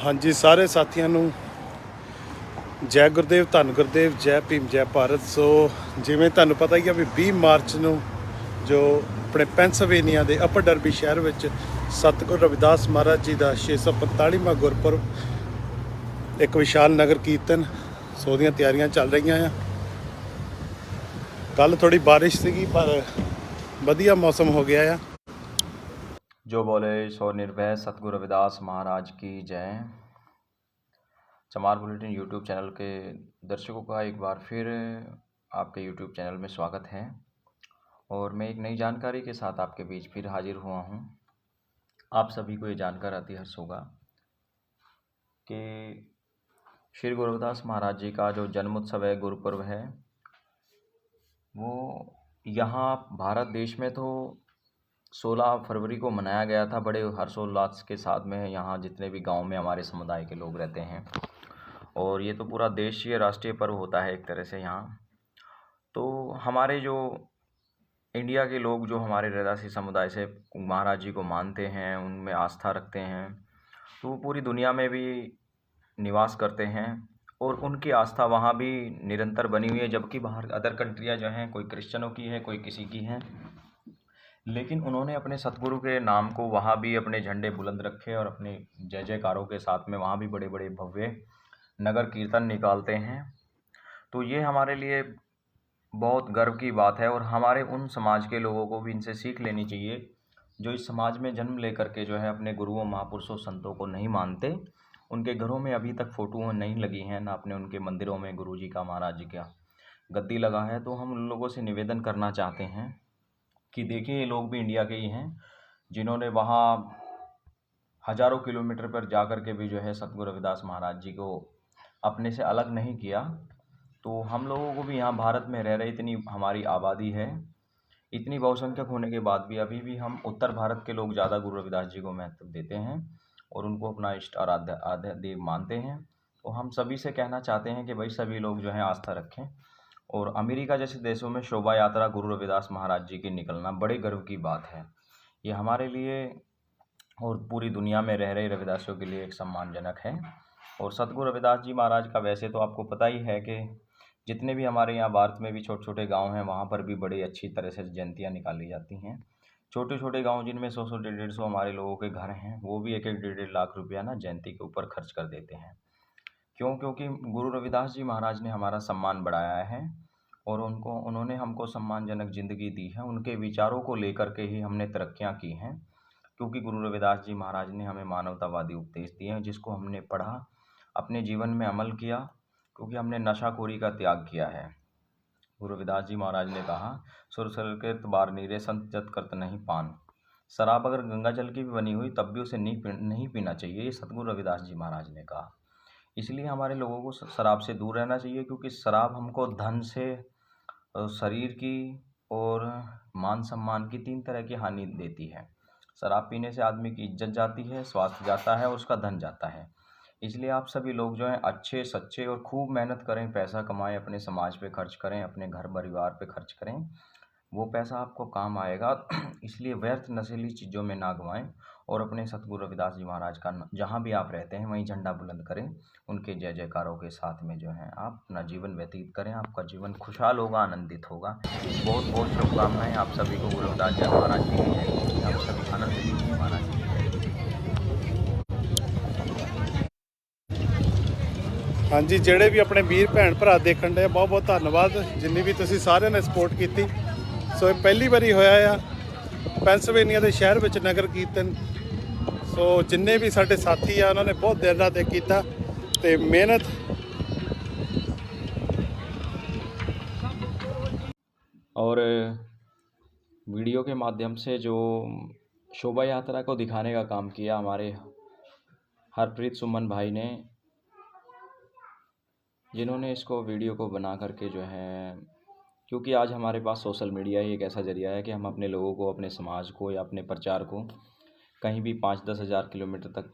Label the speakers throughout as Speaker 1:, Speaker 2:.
Speaker 1: ਹਾਂਜੀ ਸਾਰੇ ਸਾਥੀਆਂ ਨੂੰ ਜੈ ਗੁਰਦੇਵ, ਧੰਨ ਗੁਰਦੇਵ, ਜੈ ਭੀਮ, ਜੈ ਭਾਰਤ। ਸੋ ਜਿਵੇਂ ਤੁਹਾਨੂੰ ਪਤਾ ਹੀ ਆ ਵੀ 20 ਮਾਰਚ ਨੂੰ ਜੋ ਆਪਣੇ ਪੈਂਸਲਵੇਨੀਆ ਦੇ ਅਪਰ ਡਰਬੀ ਸ਼ਹਿਰ ਵਿੱਚ ਸਤਿਗੁਰੂ ਰਵਿਦਾਸ ਮਹਾਰਾਜ ਜੀ ਦਾ 645ਵਾਂ ਗੁਰਪੁਰਬ ਇੱਕ ਵਿਸ਼ਾਲ ਨਗਰ ਕੀਰਤਨ, ਸੋ ਉਹਦੀਆਂ ਤਿਆਰੀਆਂ ਚੱਲ ਰਹੀਆਂ ਆ। ਕੱਲ थोड़ी बारिश ਸੀਗੀ पर ਵਧੀਆ मौसम हो गया ਆ।
Speaker 2: जो बोले सो निर्भय सतगुरु रविदास महाराज की जय। चमार बुलेटिन यूट्यूब चैनल के दर्शकों का एक बार फिर आपके यूट्यूब चैनल में स्वागत है और मैं एक नई जानकारी के साथ आपके बीच फिर हाजिर हुआ हूँ। आप सभी को ये जानकर अति हर्ष होगा कि श्री गुरु रविदास महाराज जी का जो जन्मोत्सव है, गुरुपर्व है, वो यहाँ भारत देश में तो 16 फरवरी को मनाया गया था बड़े हर्षोल्लास के साथ में। यहाँ जितने भी गांव में हमारे समुदाय के लोग रहते हैं और ये तो पूरा देशीय राष्ट्रीय पर्व होता है एक तरह से यहाँ। तो हमारे जो इंडिया के लोग जो हमारे रविदासी समुदाय से महाराज जी को मानते हैं, उनमें आस्था रखते हैं, तो वो पूरी दुनिया में भी निवास करते हैं और उनकी आस्था वहाँ भी निरंतर बनी हुई है। जबकि बाहर अदर कंट्रियाँ जो हैं, कोई क्रिश्चियनों की है, कोई किसी की हैं, लेकिन उन्होंने अपने सतगुरु के नाम को वहाँ भी अपने झंडे बुलंद रखे और अपने जय जयकारों के साथ में वहाँ भी बड़े बड़े भव्य नगर कीर्तन निकालते हैं। तो ये हमारे लिए बहुत गर्व की बात है और हमारे उन समाज के लोगों को भी इनसे सीख लेनी चाहिए जो इस समाज में जन्म लेकर के जो है अपने गुरुओं, महापुरुषों, संतों को नहीं मानते। उनके घरों में अभी तक फ़ोटो नहीं लगी हैं, ना अपने उनके मंदिरों में गुरु जी का, महाराज जी का गद्दी लगा है। तो हम उन लोगों से निवेदन करना चाहते हैं कि देखिए, ये लोग भी इंडिया के ही हैं जिन्होंने वहाँ हज़ारों किलोमीटर पर जा कर के भी जो है सतगुरु रविदास महाराज जी को अपने से अलग नहीं किया। तो हम लोगों को भी यहाँ भारत में रह रहे, इतनी हमारी आबादी है, इतनी बहुसंख्यक होने के बाद भी अभी भी हम उत्तर भारत के लोग ज़्यादा गुरु रविदास जी को महत्व देते हैं और उनको अपना इष्ट आराध्य देव मानते हैं। तो हम सभी से कहना चाहते हैं कि भाई सभी लोग जो है आस्था रखें। और अमेरिका जैसे देशों में शोभा यात्रा गुरु रविदास महाराज जी की निकलना बड़े गर्व की बात है। ये हमारे लिए और पूरी दुनिया में रह रहे रविदासियों के लिए एक सम्मानजनक है। और सतगुरु रविदास जी महाराज का वैसे तो आपको पता ही है कि जितने भी हमारे यहाँ भारत में भी छोटे छोटे गांव हैं, वहाँ पर भी बड़ी अच्छी तरह से जयंतियाँ निकाली जाती हैं। छोटे छोटे गांव जिनमें 100 150 हमारे लोगों के घर हैं, वो भी 1 1 लाख रुपया ना जयंती के ऊपर खर्च कर देते हैं। क्यों? क्योंकि गुरु रविदास जी महाराज ने हमारा सम्मान बढ़ाया है और उन्होंने हमको सम्मानजनक ज़िंदगी दी है। उनके विचारों को लेकर के ही हमने तरक्कियाँ की हैं, क्योंकि गुरु रविदास जी महाराज ने हमें मानवतावादी उपदेश दिए हैं, जिसको हमने पढ़ा, अपने जीवन में अमल किया, क्योंकि हमने नशाखोरी का त्याग किया है। गुरु रविदास जी महाराज ने कहा, सुर सलकृत बार नीरे संत जत करत नहीं पान। शराब अगर गंगा जल की भी बनी हुई तब भी उसे नहीं पीना चाहिए, ये सतगुरु रविदास जी महाराज ने कहा। इसलिए हमारे लोगों को शराब से दूर रहना चाहिए, क्योंकि शराब हमको धन से, शरीर की और मान सम्मान की 3 तरह की हानि देती है। शराब पीने से आदमी की इज्जत जाती है, स्वास्थ्य जाता है और उसका धन जाता है। इसलिए आप सभी लोग जो हैं अच्छे सच्चे और खूब मेहनत करें, पैसा कमाएं, अपने समाज पे खर्च करें, अपने घर परिवार पे खर्च करें, वो पैसा आपको काम आएगा। इसलिए व्यर्थ नशीली चीज़ों में ना गंवाएं और अपने सतगुरु रविदास जी महाराज का जहाँ भी आप रहते हैं वहीं झंडा बुलंद करें। उनके जय जयकारों के साथ में जो है आप अपना जीवन व्यतीत करें, आपका जीवन खुशहाल होगा, आनंदित होगा। बहुत बहुत शुभकामनाएँ आप सभी को गुरु रविदास जी महाराज जी की जय। आप सभी आनंद लीजिए महाराज जी।
Speaker 1: हाँ जी, ਜਿਹੜੇ ਵੀ ਆਪਣੇ ਵੀਰ ਭੈਣ ਭਰਾ ਦੇਖਣ ਦੇ ਬਹੁਤ ਬਹੁਤ ਧੰਨਵਾਦ, ਜਿੰਨੀ ਵੀ ਤੁਸੀਂ ਸਾਰਿਆਂ ਨੇ ਸਪੋਰਟ ਕੀਤੀ। ਸੋ ਇਹ ਪਹਿਲੀ ਵਾਰੀ ਹੋਇਆ ਆ ਪੈਂਸਲਵੇਨੀਆ ਦੇ ਸ਼ਹਿਰ ਵਿੱਚ ਨਗਰ ਕੀਰਤਨ। ਸੋ ਜਿੰਨੇ ਵੀ ਸਾਡੇ ਸਾਥੀ ਆ ਉਹਨਾਂ ਨੇ ਬਹੁਤ ਦਿਨ ਰਾਤ ਇੱਕ ਕੀਤਾ ਤੇ ਮਿਹਨਤ।
Speaker 2: और वीडियो के माध्यम से जो शोभा यात्रा को दिखाने का काम किया हमारे हरप्रीत सुमन भाई ने, जिन्होंने इसको वीडियो को बना करके जो है, क्योंकि आज हमारे पास सोशल मीडिया ही एक ऐसा ज़रिया है कि हम अपने लोगों को, अपने समाज को या अपने प्रचार को कहीं भी 5-10 हज़ार किलोमीटर तक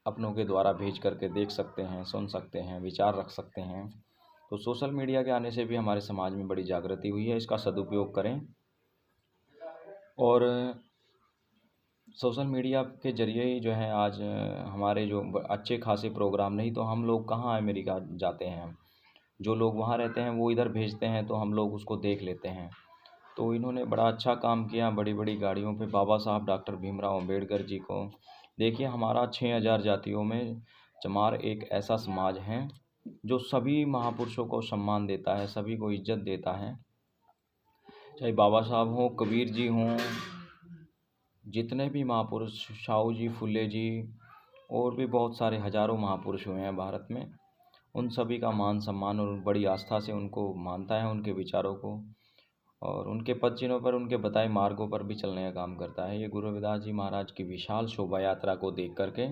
Speaker 2: अपनों के द्वारा भेज करके देख सकते हैं, सुन सकते हैं, विचार रख सकते हैं। तो सोशल मीडिया के आने से भी हमारे समाज में बड़ी जागृति हुई है, इसका सदुपयोग करें। और सोशल मीडिया के ज़रिए ही जो है आज हमारे जो अच्छे खासे प्रोग्राम, नहीं तो हम लोग कहाँ अमेरिका जाते हैं। जो लोग वहाँ रहते हैं वो इधर भेजते हैं तो हम लोग उसको देख लेते हैं। तो इन्होंने बड़ा अच्छा काम किया, बड़ी बड़ी गाड़ियों पे बाबा साहब डॉक्टर भीमराव अम्बेडकर जी को। देखिए, हमारा 6,000 जातियों में चमार एक ऐसा समाज है जो सभी महापुरुषों को सम्मान देता है, सभी को इज्जत देता है। चाहे बाबा साहब हों, कबीर जी हों, जितने भी महापुरुष, साहू जी, फुले जी, और भी बहुत सारे हज़ारों महापुरुष हुए हैं भारत में। उन सभी का मान सम्मान और बड़ी आस्था से उनको मानता है, उनके विचारों को, और उनके पद चिन्हों पर, उनके बताए मार्गों पर भी चलने का काम करता है। ये गुरु रविदास जी महाराज की विशाल शोभा यात्रा को देख करके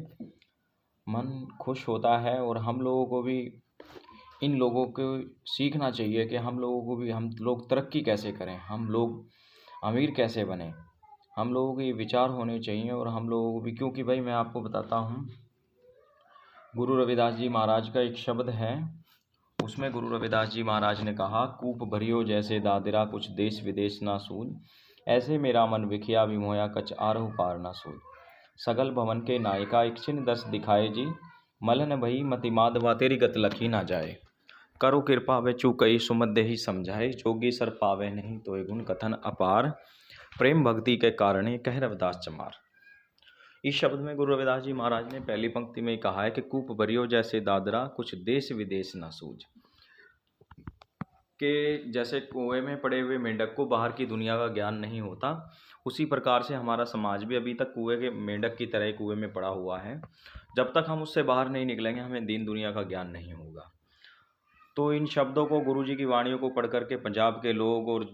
Speaker 2: मन खुश होता है। और हम लोगों को भी इन लोगों को सीखना चाहिए कि हम लोगों को भी, हम लोग तरक्की कैसे करें, हम लोग अमीर कैसे बने, हम लोगों के ये विचार होने चाहिए। और हम लोगों को भी, क्योंकि भाई मैं आपको बताता हूँ, गुरु रविदास जी महाराज का एक शब्द है, उसमें गुरु रविदास जी महाराज ने कहा, कूप भरियो जैसे दादरा कुछ देश विदेश ना सूझ, ऐसे मेरा मन विखिया विमोया कछ आरहु पार ना सूझ। सगल भवन के नायिका इक्छिन दस दिखाए जी, मलन भई मतिमाद वा तेरी गत लखी ना जाए। करो कृपा वे चूकई सुमध्य ही समझाए, जोगी सर पावे नहीं तो गुण कथन अपार, प्रेम भक्ति के कारणे कह रविदास चमार। इस शब्द में गुरु रविदास जी महाराज ने पहली पंक्ति में कहा है कि कूप भरियो जैसे दादरा कुछ देश विदेश ना सूझ, कि जैसे कुएं में पड़े हुए मेंढक को बाहर की दुनिया का ज्ञान नहीं होता, उसी प्रकार से हमारा समाज भी अभी तक कुएं के मेंढक की तरह कुएं में पड़ा हुआ है। जब तक हम उससे बाहर नहीं निकलेंगे, हमें दीन दुनिया का ज्ञान नहीं होगा। तो इन शब्दों को, गुरु जी की वाणियों को पढ़ करके पंजाब के लोग और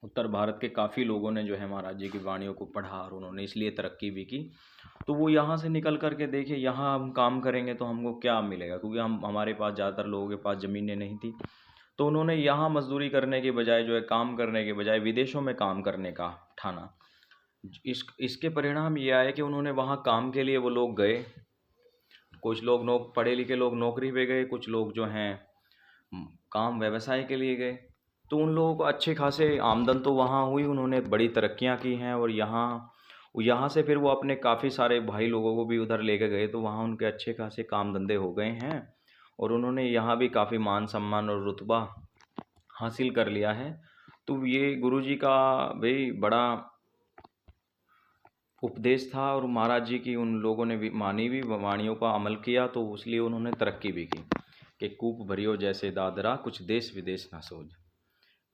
Speaker 2: उत्तर भारत के काफ़ी लोगों ने जो है महाराज जी की वाणियों को पढ़ा, और उन्होंने इसलिए तरक्की भी की। तो वो यहाँ से निकल करके देखिए, यहाँ हम काम करेंगे तो हमको क्या मिलेगा, क्योंकि हमारे पास ज़्यादातर लोगों के पास ज़मीनें नहीं थी। तो उन्होंने यहाँ मजदूरी करने के बजाय, जो है काम करने के बजाय, विदेशों में काम करने का ठाना। इसके परिणाम ये आए कि उन्होंने वहाँ काम के लिए वो लोग गए। कुछ लोग पढ़े लिखे लोग नौकरी पे गए, कुछ लोग जो हैं काम व्यवसाय के लिए गए। तो उन लोगों को अच्छे खासे आमदन तो वहाँ हुई, उन्होंने बड़ी तरक्कियाँ की हैं। और यहाँ से फिर वो अपने काफ़ी सारे भाई लोगों को भी उधर लेके गए, तो वहाँ उनके अच्छे खासे काम धंधे हो गए हैं, और उन्होंने यहाँ भी काफ़ी मान सम्मान और रुतबा हासिल कर लिया है। तो ये गुरु जी का भाई बड़ा उपदेश था, और महाराज जी की उन लोगों ने भी मानी भी, वाणियों का अमल किया, तो इसलिए उन्होंने तरक्की भी की। कि कूप भरियो जैसे दादरा कुछ देश विदेश ना सोच,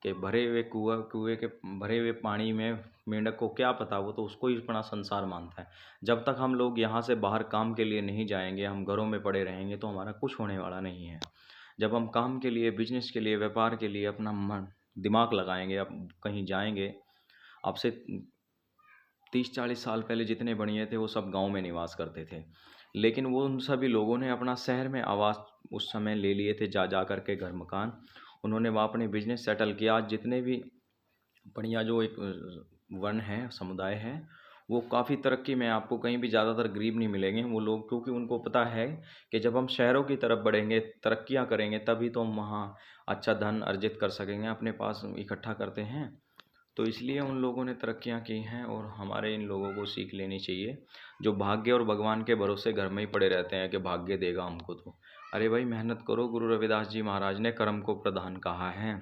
Speaker 2: कि भरे हुए कुएं के भरे हुए पानी में मेंढक को क्या पता, वो तो उसको ही अपना संसार मानता है। जब तक हम लोग यहाँ से बाहर काम के लिए नहीं जाएंगे, हम घरों में पड़े रहेंगे, तो हमारा कुछ होने वाला नहीं है। जब हम काम के लिए, बिजनेस के लिए, व्यापार के लिए अपना मन दिमाग लगाएंगे, अब कहीं जाएंगे। अब से 30-40 साल पहले जितने बढ़िया थे वो सब गांव में निवास करते थे, लेकिन वो उन सभी लोगों ने अपना शहर में आवास उस समय ले लिए थे, जा कर के घर मकान। उन्होंने वहाँ अपने बिजनेस सेटल किया। आज जितने भी बढ़िया जो एक वर्ण है, समुदाय है, वो काफ़ी तरक्की में, आपको कहीं भी ज़्यादातर गरीब नहीं मिलेंगे वो लोग, क्योंकि उनको पता है कि जब हम शहरों की तरफ बढ़ेंगे, तरक्कियाँ करेंगे, तभी तो हम वहाँ अच्छा धन अर्जित कर सकेंगे, अपने पास इकट्ठा करते हैं। तो इसलिए उन लोगों ने तरक्कियाँ की हैं, और हमारे इन लोगों को सीख लेनी चाहिए, जो भाग्य और भगवान के भरोसे घर में ही पड़े रहते हैं कि भाग्य देगा हमको। तो अरे भाई, मेहनत करो। गुरु रविदास जी महाराज ने कर्म को प्रधान कहा है।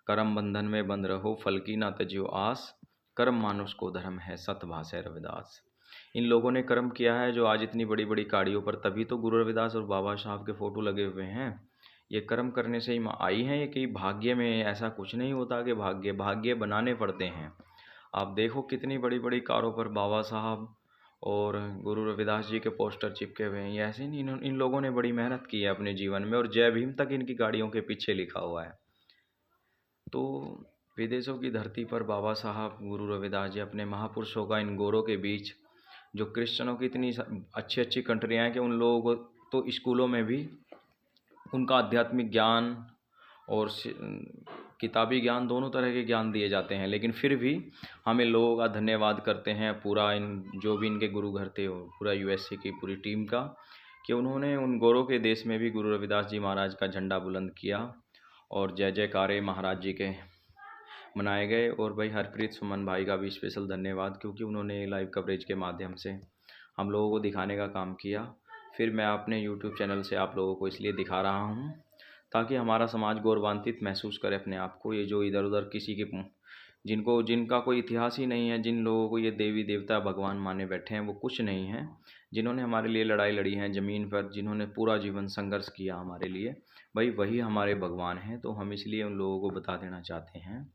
Speaker 2: कर्म बंधन में बंद रहो, फल की ना तजियो आस, कर्म मानुष को धर्म है, सत भाषा रविदास। इन लोगों ने कर्म किया है, जो आज इतनी बड़ी बड़ी गाड़ियों पर, तभी तो गुरु रविदास और बाबा साहब के फ़ोटो लगे हुए हैं। ये कर्म करने से ही आई हैं। ये कि भाग्य में ऐसा कुछ नहीं होता कि भाग्य बनाने पड़ते हैं। आप देखो कितनी बड़ी बड़ी कारों पर बाबा साहब और गुरु रविदास जी के पोस्टर चिपके हुए हैं। ये ऐसे नहीं, इन लोगों ने बड़ी मेहनत की है अपने जीवन में, और जय भीम तक इनकी गाड़ियों के पीछे लिखा हुआ है। तो विदेशों की धरती पर बाबा साहब, गुरु रविदास जी, अपने महापुरुषों का इन गोरों के बीच, जो क्रिश्चियनों की इतनी अच्छी अच्छी कंट्रियाँ हैं कि उन लोगों को तो स्कूलों में भी उनका आध्यात्मिक ज्ञान और किताबी ज्ञान, दोनों तरह के ज्ञान दिए जाते हैं, लेकिन फिर भी हमें लोगों का धन्यवाद करते हैं, पूरा इन जो भी इनके गुरु घर थे, पूरा यूएसए की पूरी टीम का, कि उन्होंने उन गोरों के देश में भी गुरु रविदास जी महाराज का झंडा बुलंद किया। और जय जयकारे महाराज जी के। मनाए गए। और भाई हरप्रीत सुमन भाई का भी स्पेशल धन्यवाद, क्योंकि उन्होंने लाइव कवरेज के माध्यम से हम लोगों को दिखाने का काम किया। फिर मैं अपने यूट्यूब चैनल से आप लोगों को इसलिए दिखा रहा हूँ ताकि हमारा समाज गौरवान्वित महसूस करे अपने आप को। ये जो इधर उधर किसी के जिनका कोई इतिहास ही नहीं है, जिन लोगों को ये देवी देवता भगवान माने बैठे हैं, वो कुछ नहीं है। जिन्होंने हमारे लिए लड़ाई लड़ी है ज़मीन पर, जिन्होंने पूरा जीवन संघर्ष किया हमारे लिए, भाई वही हमारे भगवान हैं। तो हम इसलिए उन लोगों को बता देना चाहते हैं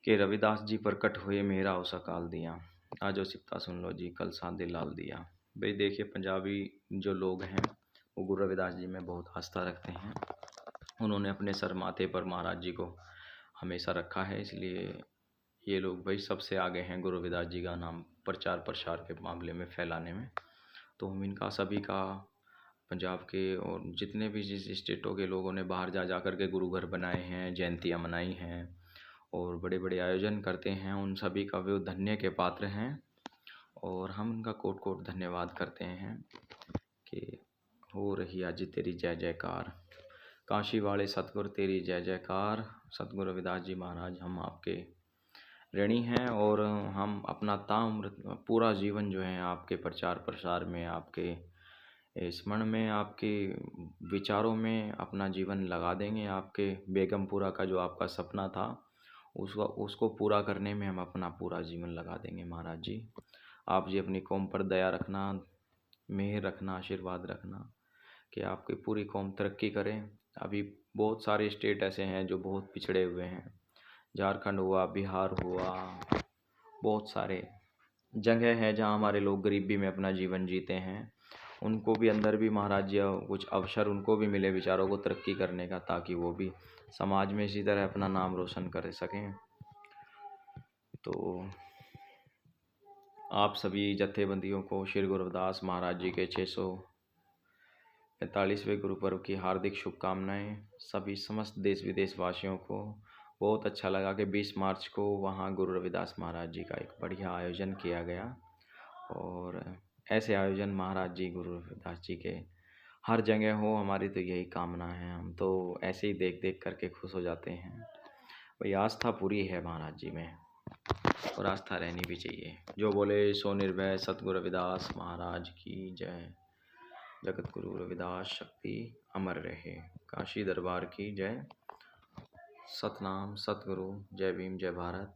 Speaker 2: कि रविदास जी प्रकट हुए मेरा हो सकाल दिया, आजो सिप्ता सुन लो जी कल सादे लाल दिया। भाई देखिए, पंजाबी जो लोग हैं वो गुरु रविदास जी में बहुत आस्था रखते हैं। उन्होंने अपने सर माथे पर महाराज जी को हमेशा रखा है, इसलिए ये लोग भाई सबसे आगे हैं गुरु रविदास जी का नाम प्रचार प्रसार के मामले में फैलाने में। तो हम इनका सभी का, पंजाब के और जितने भी जिस स्टेटों के लोगों ने बाहर जा कर के गुरु घर बनाए हैं, जयंतियाँ मनाई हैं और बड़े बड़े आयोजन करते हैं, उन सभी का वे धन्य के पात्र हैं। और हम उनका कोट कोट धन्यवाद करते हैं कि हो रही आज तेरी जय जयकार, काशी वाले सतगुरु तेरी जय जयकार। सतगुरु रविदास जी महाराज, हम आपके ऋणी हैं और हम अपना ताम्र पूरा जीवन जो है आपके प्रचार प्रसार में, आपके स्मरण में, आपके विचारों में अपना जीवन लगा देंगे। आपके बेगमपुरा का जो आपका सपना था उसको पूरा करने में हम अपना पूरा जीवन लगा देंगे। महाराज जी, आप जी अपनी कौम पर दया रखना, मेहर रखना, आशीर्वाद रखना कि आपकी पूरी कौम तरक्की करे। अभी बहुत सारे स्टेट ऐसे हैं जो बहुत पिछड़े हुए हैं, झारखंड हुआ, बिहार हुआ, बहुत सारे जगह हैं जहां हमारे लोग गरीबी में अपना जीवन जीते हैं। उनको भी अंदर भी महाराज जी कुछ अवसर उनको भी मिले विचारों को तरक्की करने का, ताकि वो भी समाज में इसी तरह अपना नाम रोशन कर सकें। तो आप सभी जत्थेबंदियों को श्री गुरु रविदास महाराज जी के 645वें गुरु पर्व की हार्दिक शुभकामनाएं। सभी समस्त देश विदेश वासियों को बहुत अच्छा लगा कि 20 मार्च को वहाँ गुरु रविदास महाराज जी का एक बढ़िया आयोजन किया गया। और ऐसे आयोजन महाराज जी गुरु रविदास जी के हर जगह हो, हमारी तो यही कामना है। हम तो ऐसे ही देख देख करके खुश हो जाते हैं। भाई आस्था पूरी है महाराज जी में और आस्था रहनी भी चाहिए। जो बोले सो निर्भय, सतगुरु रविदास महाराज की जय। जगत गुरु रविदास शक्ति अमर रहे। काशी दरबार की जय। सतनाम सतगुरु। जय भीम, जय भारत।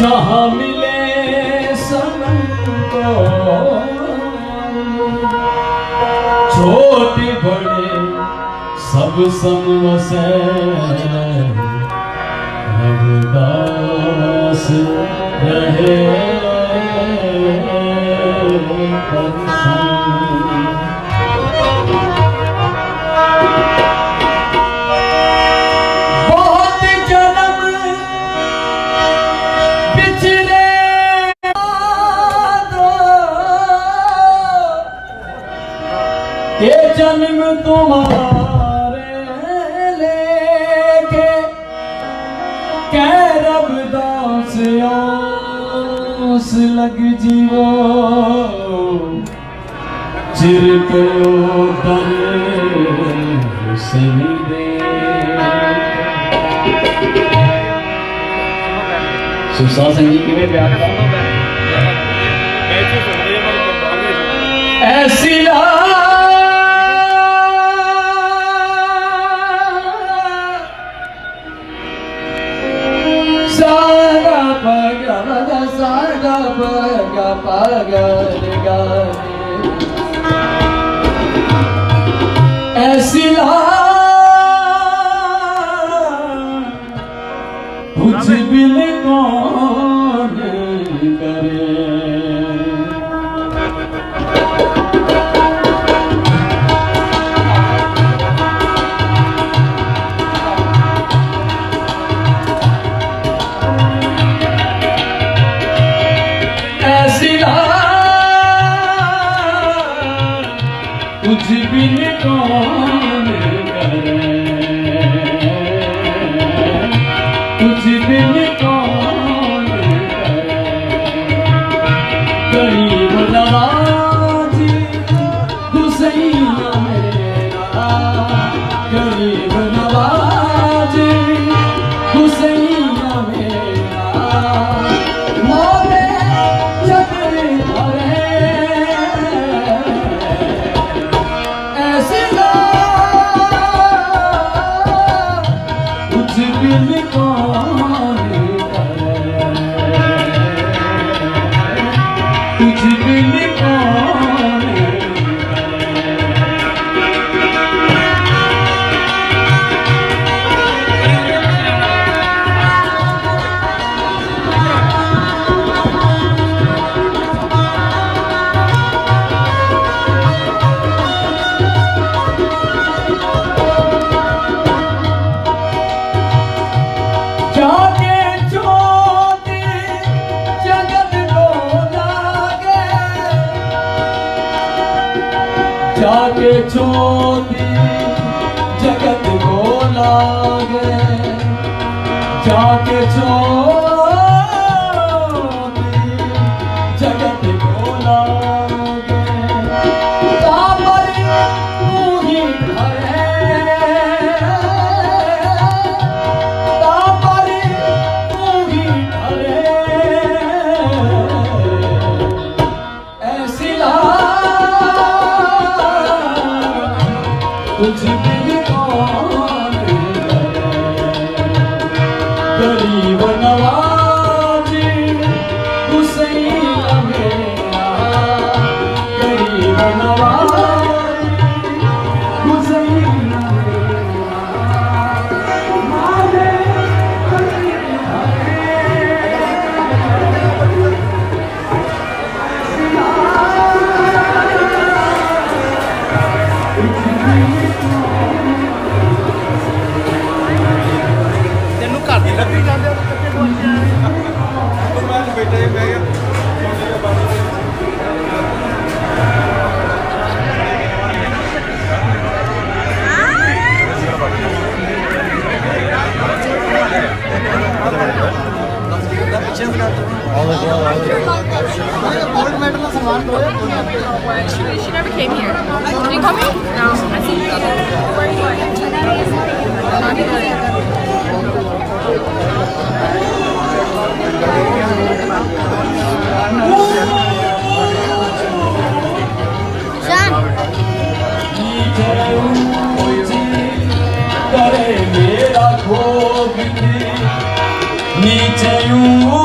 Speaker 3: जहाँ मिले सनम को, छोटे बड़े सब समवसे, रविदास रहे ये जन्म तुम्हारे लेके कह रविदास आस लग जीवो, चिर को तर सही दे। सुशासन जी किਵੇਂ ਪਿਆਰ ਦਾ ऐसी सागा पग सागा पग पगर ऐसी कुछ बिन कौन करे कुछ बिन कौन करे कुछ बिन कौन करे गरीब नवाजी हुसैन मेरा गरीब नवाजी हुसैन मेरा मोरे चक्र धरे बिन कौन कुछ बिन कौन जाके ज्योति जगत को लागे जाके ज्योति जगत को लागे जाके ज्योति जगत को लागे तापर तू ही धरे कुछ बिन कौन गरीब नवाजी हुसैन मेरा गरीब नवाजी हुसैन
Speaker 1: ਤੈਨੂੰ ਘਰ ਦੀ ਲੱਗੀ ਜਾਂਦੇ ਕਿੱਥੇ ਪਹੁੰਚਿਆ ਮੈਂ ਬੈਠਾ ਹੀ ਬਹਿ ਗਿਆ
Speaker 4: गोल्ड मेडल का सामान तो है
Speaker 5: She never came here. Did you call me? No. I see you. Where are you
Speaker 3: करे मेरा खोग नीचे यूं